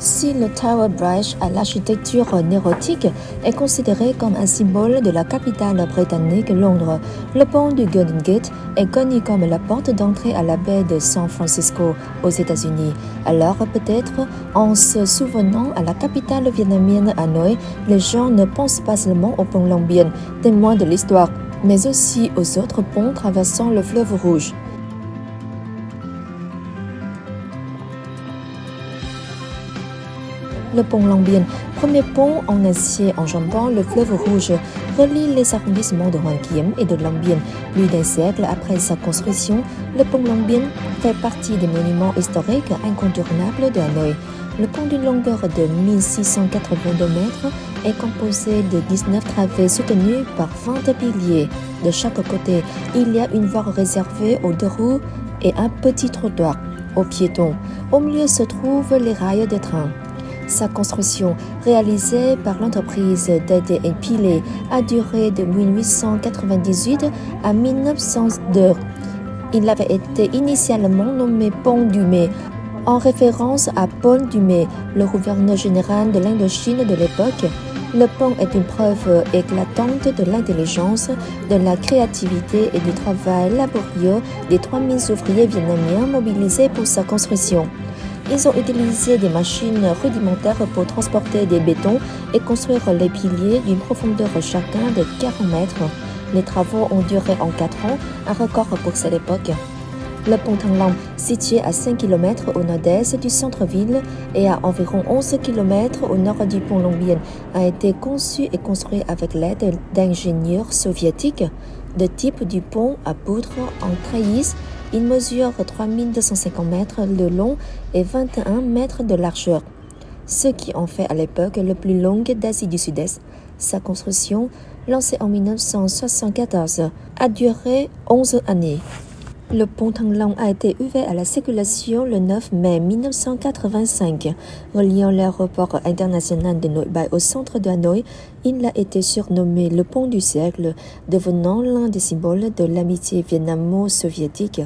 Si le Tower Bridge à l'architecture néotique est considéré comme un symbole de la capitale britannique Londres, le pont du Golden Gate est connu comme la porte d'entrée à la baie de San Francisco aux États-Unis. Alors peut-être, en se souvenant à la capitale vietnamienne Hanoï, les gens ne pensent pas seulement au pont Long Bien, témoin de l'histoire, mais aussi aux autres ponts traversant le fleuve Rouge. Le pont Long Bien, premier pont en acier enjambant le fleuve Rouge, relie les arrondissements de Hoàn Kiếm et de Long Bien. Plus d'un siècle après sa construction, le pont Long Bien fait partie des monuments historiques incontournables de Hanoï. Le pont d'une longueur de 1682 mètres est composé de 19 travées soutenues par 20 piliers. De chaque côté, il y a une voie réservée aux deux roues et un petit trottoir aux piétons. Au milieu se trouvent les rails des trains. Sa construction, réalisée par l'entreprise Day & Pillet, a duré de 1898 à 1902. Il avait été initialement nommé pont Dumay, en référence à Paul Dumay, le gouverneur général de l'Indochine de l'époque. Le pont est une preuve éclatante de l'intelligence, de la créativité et du travail laborieux des 3000 ouvriers vietnamiens mobilisés pour sa construction. Ils ont utilisé des machines rudimentaires pour transporter des bétons et construire les piliers d'une profondeur chacun de 40 mètres. Les travaux ont duré en 4 ans, un record pour cette époque. Le pont Thăng Long, situé à 5 km au nord-est du centre-ville et à environ 11 km au nord du pont Long Bien, a été conçu et construit avec l'aide d'ingénieurs soviétiques. De type du pont à poutres en trellis, il mesure 3250 mètres de long et 21 mètres de largeur, ce qui en fait à l'époque le plus long d'Asie du Sud-Est. Sa construction, lancée en 1974, a duré 11 années. Le pont Thăng Long a été ouvert à la circulation le 9 mai 1985. Reliant l'aéroport international de Nội Bài au centre de Hanoï, il a été surnommé le pont du siècle, devenant l'un des symboles de l'amitié vietnamo-soviétique.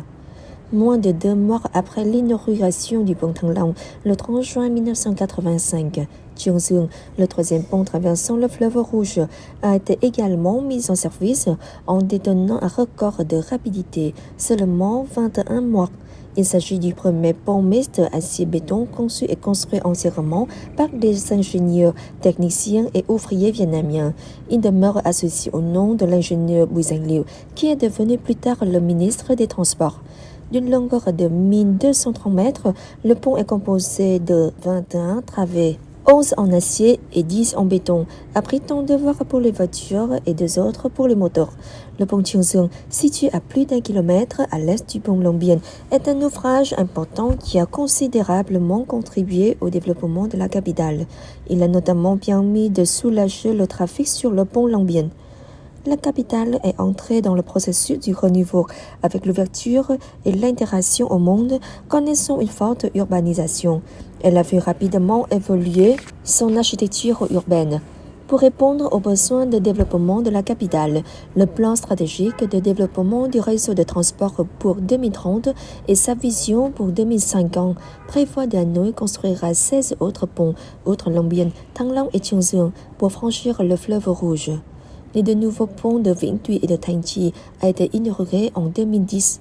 Moins de 2 mois après l'inauguration du pont Thăng Long, le 30 juin 1985, Chương Dương, le troisième pont traversant le fleuve Rouge, a été également mis en service en détenant un record de rapidité, seulement 21 mois. Il s'agit du premier pont mixte acier-béton conçu et construit entièrement par des ingénieurs, techniciens et ouvriers vietnamiens. Il demeure associé au nom de l'ingénieur Bùi Danh Lieu, qui est devenu plus tard le ministre des Transports. D'une longueur de 1230 mètres, le pont est composé de 21 travées, 11 en acier et 10 en béton, abritant 2 voies pour les voitures et 2 autres pour les moteurs. Le pont Chương Dương, situé à plus d'1 kilomètre à l'est du pont Long Bien, est un ouvrage important qui a considérablement contribué au développement de la capitale. Il a notamment permis de soulager le trafic sur le pont Long Bien. La capitale est entrée dans le processus du renouveau avec l'ouverture et l'intégration au monde, connaissant une forte urbanisation. Elle a vu rapidement évoluer son architecture urbaine. Pour répondre aux besoins de développement de la capitale, le plan stratégique de développement du réseau de transport pour 2030 et sa vision pour 2050 prévoit d'Hanoï construira 16 autres ponts, outre Long Bien, Thăng Long et Chương Dương, pour franchir le fleuve Rouge. Les 2 nouveaux ponts de Vĩnh Tuy et de Thanh Chi a été inauguré en 2010.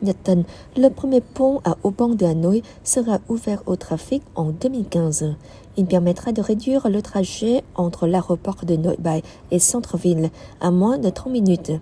Nhật Tân, le premier pont à haubans de Hanoï, sera ouvert au trafic en 2015. Il permettra de réduire le trajet entre l'aéroport de Nội Bài et centre-ville à moins de 30 minutes.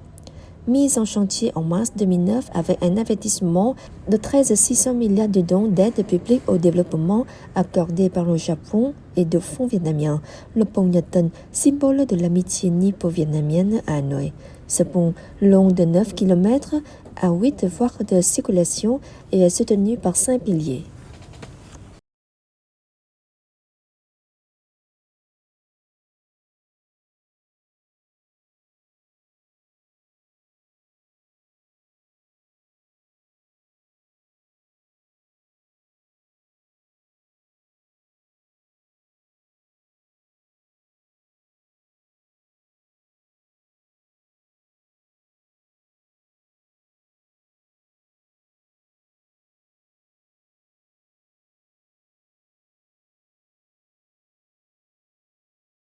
Mise en chantier en mars 2009 avec un investissement de 13,600 milliards de dons d'aide publique au développement accordés par le Japon et de fonds vietnamiens. Le pont Nhật Tân, symbole de l'amitié nippo-vietnamienne à Hanoï. Ce pont, long de 9 km, a 8 voies de circulation et est soutenu par 5 piliers.